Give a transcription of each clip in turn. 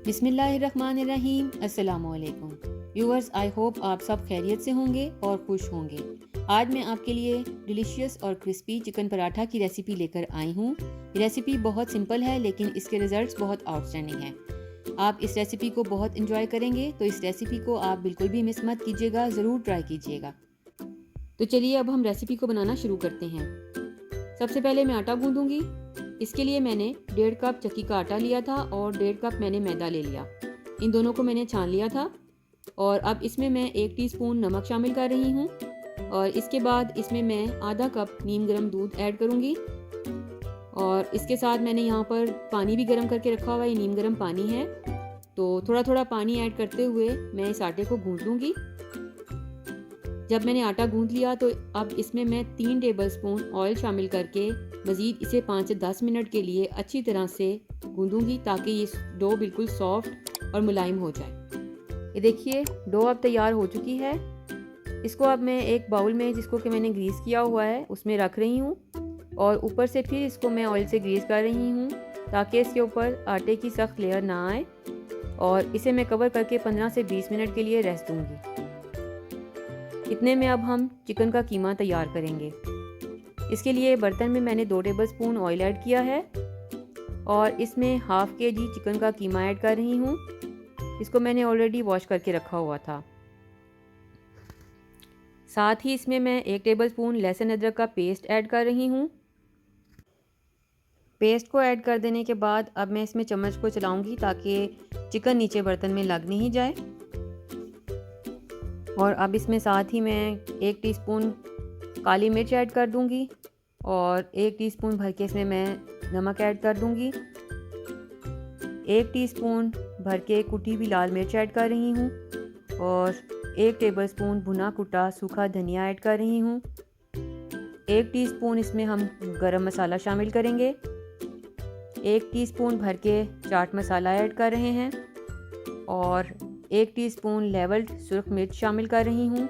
बिस्मिल्लाहिर्रहमानिर्रहीम। अस्सलामुअलैकुम viewers, I hope आप सब खैरियत से होंगे और खुश होंगे। आज मैं आपके लिए डिलीशियस और क्रिस्पी चिकन पराठा की रेसिपी लेकर आई हूँ। ये रेसिपी बहुत सिंपल है लेकिन इसके रिजल्ट्स बहुत आउटस्टैंडिंग हैं। आप इस रेसिपी को बहुत इंजॉय करेंगे, तो इस रेसिपी को आप बिल्कुल भी मिस मत कीजिएगा, ज़रूर ट्राई कीजिएगा। तो चलिए अब हम रेसिपी को बनाना शुरू करते हैं। सबसे पहले मैं आटा गूंदूंगी। इसके लिए मैंने 1.5 कप चक्की का आटा लिया था और 1.5 कप मैंने मैदा ले लिया। इन दोनों को मैंने छान लिया था और अब इसमें मैं 1 टीस्पून नमक शामिल कर रही हूँ और इसके बाद इसमें मैं आधा कप नीम गर्म दूध ऐड करूँगी और इसके साथ मैंने यहाँ पर पानी भी गर्म करके रखा हुआ है। नीम गर्म पानी है, तो थोड़ा थोड़ा पानी ऐड करते हुए मैं इस आटे को गूंद लूँगी। जब मैंने आटा गूंद लिया तो अब इसमें मैं 3 टेबलस्पून ऑयल शामिल करके मज़ीद इसे 5 से 10 मिनट के लिए अच्छी तरह से गूंदूंगी ताकि ये डो बिल्कुल सॉफ्ट और मुलायम हो जाए। ये देखिए डो अब तैयार हो चुकी है। इसको अब मैं एक बाउल में, जिसको कि मैंने ग्रीस किया हुआ है, उसमें रख रही हूँ और ऊपर से फिर इसको मैं ऑयल से ग्रीस कर रही हूँ ताकि इसके ऊपर आटे की सख्त लेयर ना आए और इसे मैं कवर करके 15 से 20 मिनट के लिए रेस्ट दूँगी। इतने में अब हम चिकन का कीमा तैयार करेंगे। इसके लिए बर्तन में मैंने 2 टेबलस्पून ऑयल ऐड किया है और इसमें हाफ केजी चिकन का कीमा ऐड कर रही हूँ। इसको मैंने ऑलरेडी वॉश करके रखा हुआ था। साथ ही इसमें मैं 1 टेबलस्पून लहसुन अदरक का पेस्ट ऐड कर रही हूँ। पेस्ट को ऐड कर देने के बाद अब मैं इसमें चम्मच को चलाऊंगी ताकि चिकन नीचे बर्तन में लग नहीं जाए। और अब इसमें साथ ही मैं 1 टीस्पून काली मिर्च ऐड कर दूंगी और 1 टीस्पून भर के इसमें मैं नमक ऐड कर दूंगी। 1 टीस्पून भर के कुटी हुई लाल मिर्च ऐड कर रही हूँ और 1 टेबलस्पून भुना कुटा सूखा धनिया ऐड कर रही हूँ। 1 टीस्पून इसमें हम गरम मसाला शामिल करेंगे। 1 टीस्पून भर के चाट मसाला ऐड कर रहे हैं और 1 टीस्पून लेवल्ड सुर्ख मिर्च शामिल कर रही हूँ।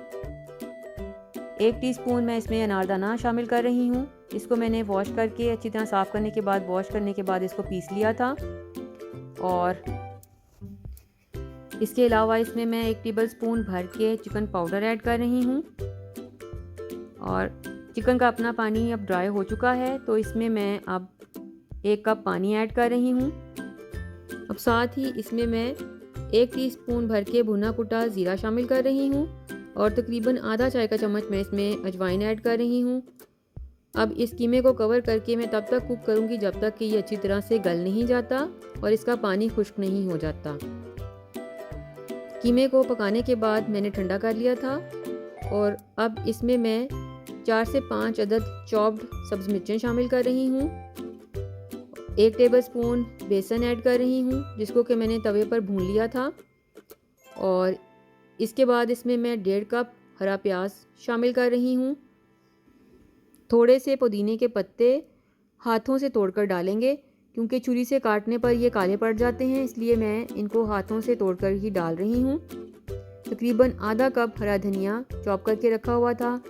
1 टीस्पून मैं इसमें अनारदाना शामिल कर रही हूँ। इसको मैंने वॉश करके अच्छी तरह साफ़ करने के बाद, वॉश करने के बाद इसको पीस लिया था। और इसके अलावा इसमें मैं 1 टेबलस्पून भर के चिकन पाउडर ऐड कर रही हूँ और चिकन का अपना पानी अब ड्राई हो चुका है, तो इसमें मैं अब 1 कप पानी ऐड कर रही हूँ। अब साथ ही इसमें मैं 1 टीस्पून भर के भुना कुटा ज़ीरा शामिल कर रही हूँ और तकरीबन आधा चाय का चम्मच मैं इसमें अजवाइन ऐड कर रही हूँ। अब इस कीमे को कवर करके मैं तब तक कुक करूँगी जब तक कि ये अच्छी तरह से गल नहीं जाता और इसका पानी खुश्क नहीं हो जाता। कीमे को पकाने के बाद मैंने ठंडा कर लिया था और अब इसमें मैं 4 से 5 अदद चॉप्ड सब्ज़ मिर्चें शामिल कर रही हूँ। 1 टेबलस्पून बेसन ऐड कर रही हूँ जिसको कि मैंने तवे पर भून लिया था और इसके बाद इसमें मैं 1.5 कप हरा प्याज शामिल कर रही हूँ। थोड़े से पुदीने के पत्ते हाथों से तोड़कर डालेंगे क्योंकि छुरी से काटने पर ये काले पड़ जाते हैं, इसलिए मैं इनको हाथों से तोड़कर ही डाल रही हूँ। तकरीबन आधा कप हरा धनिया चॉप करके रखा हुआ था,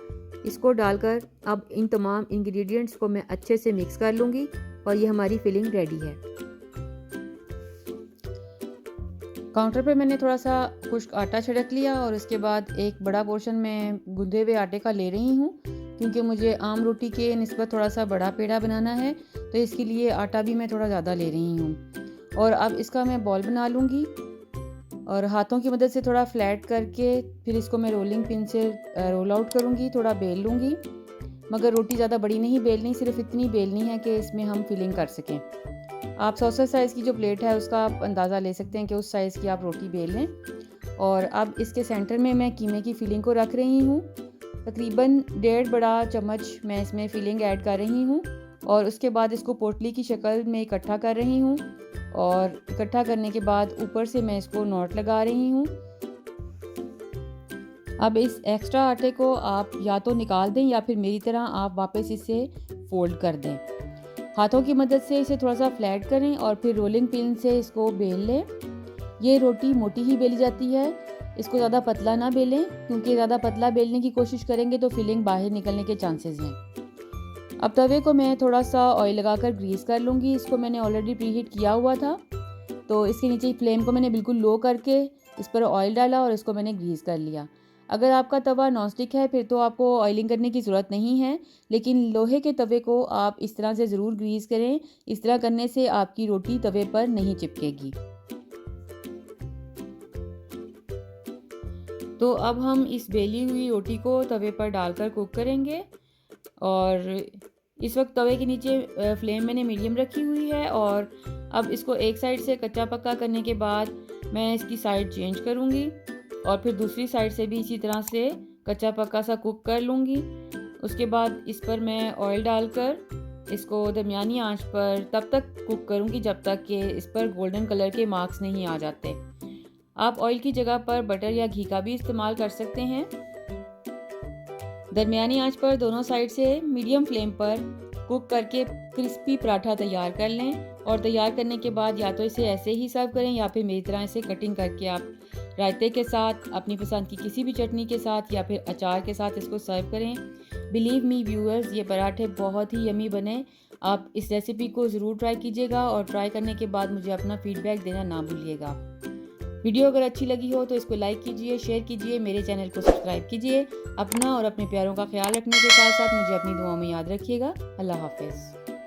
इसको डालकर अब इन तमाम इंग्रेडिएंट्स को मैं अच्छे से मिक्स कर लूँगी और ये हमारी फिलिंग रेडी है। काउंटर पे मैंने थोड़ा सा खुश्क आटा छिड़क लिया और उसके बाद एक बड़ा पोर्शन मैं गूंदे हुए आटे का ले रही हूँ क्योंकि मुझे आम रोटी के निस्बत थोड़ा सा बड़ा पेड़ा बनाना है, तो इसके लिए आटा भी मैं थोड़ा ज़्यादा ले रही हूँ। और अब इसका मैं बॉल बना लूँगी और हाथों की मदद से थोड़ा फ्लैट करके फिर इसको मैं रोलिंग पिन से रोल आउट करूँगी, थोड़ा बेल लूँगी। मगर रोटी ज़्यादा बड़ी नहीं बेलनी, सिर्फ इतनी बेलनी है कि इसमें हम फिलिंग कर सकें। आप सॉसर साइज़ की जो प्लेट है उसका आप अंदाज़ा ले सकते हैं कि उस साइज़ की आप रोटी बेल लें। और अब इसके सेंटर में मैं कीमे की फिलिंग को रख रही हूँ। तकरीबन 1.5 बड़ा चम्मच मैं इसमें फिलिंग ऐड कर रही हूँ और उसके बाद इसको पोटली की शक्ल में इकट्ठा कर रही हूँ और इकट्ठा करने के बाद ऊपर से मैं इसको नॉट लगा रही हूँ। अब इस एक्स्ट्रा आटे को आप या तो निकाल दें या फिर मेरी तरह आप वापस इसे फोल्ड कर दें। हाथों की मदद से इसे थोड़ा सा फ्लैट करें और फिर रोलिंग पिन से इसको बेल लें। ये रोटी मोटी ही बेली जाती है, इसको ज़्यादा पतला ना बेलें क्योंकि ज़्यादा पतला बेलने की कोशिश करेंगे तो फिलिंग बाहर निकलने के चांसेस हैं। अब तवे को मैं थोड़ा सा ऑयल लगाकर ग्रीस कर लूँगी। इसको मैंने ऑलरेडी प्रीहीट किया हुआ था तो इसके नीचे फ्लेम को मैंने बिल्कुल लो करके इस पर ऑयल डाला और इसको मैंने ग्रीस कर लिया। अगर आपका तवा नॉनस्टिक है फिर तो आपको ऑयलिंग करने की ज़रूरत नहीं है, लेकिन लोहे के तवे को आप इस तरह से ज़रूर ग्रीस करें। इस तरह करने से आपकी रोटी तवे पर नहीं चिपकेगी। तो अब हम इस बेली हुई रोटी को तवे पर डालकर कुक करेंगे। और इस वक्त तवे के नीचे फ्लेम मैंने मीडियम रखी हुई है और अब इसको एक साइड से कच्चा पक्का करने के बाद मैं इसकी साइड चेंज करूँगी और फिर दूसरी साइड से भी इसी तरह से कच्चा पक्का सा कुक कर लूँगी। उसके बाद इस पर मैं ऑयल डालकर इसको दरमियानी आंच पर तब तक कुक करूँगी जब तक कि इस पर गोल्डन कलर के मार्क्स नहीं आ जाते। आप ऑयल की जगह पर बटर या घी का भी इस्तेमाल कर सकते हैं। दरमियानी आंच पर दोनों साइड से मीडियम फ्लेम पर कुक करके क्रिस्पी पराठा तैयार कर लें। और तैयार करने के बाद या तो इसे ऐसे ही सर्व करें या फिर मेरी तरह इसे कटिंग करके आप रायते के साथ, अपनी पसंद की किसी भी चटनी के साथ या फिर अचार के साथ इसको सर्व करें। बिलीव मी व्यूअर्स, ये पराठे बहुत ही यमी बने। आप इस रेसिपी को ज़रूर ट्राई कीजिएगा और ट्राई करने के बाद मुझे अपना फीडबैक देना ना भूलिएगा। वीडियो अगर अच्छी लगी हो तो इसको लाइक कीजिए, शेयर कीजिए, मेरे चैनल को सब्सक्राइब कीजिए। अपना और अपने प्यारों का ख्याल रखने के साथ साथ मुझे अपनी दुआओं में याद रखिएगा। अल्लाह हाफ़िज़।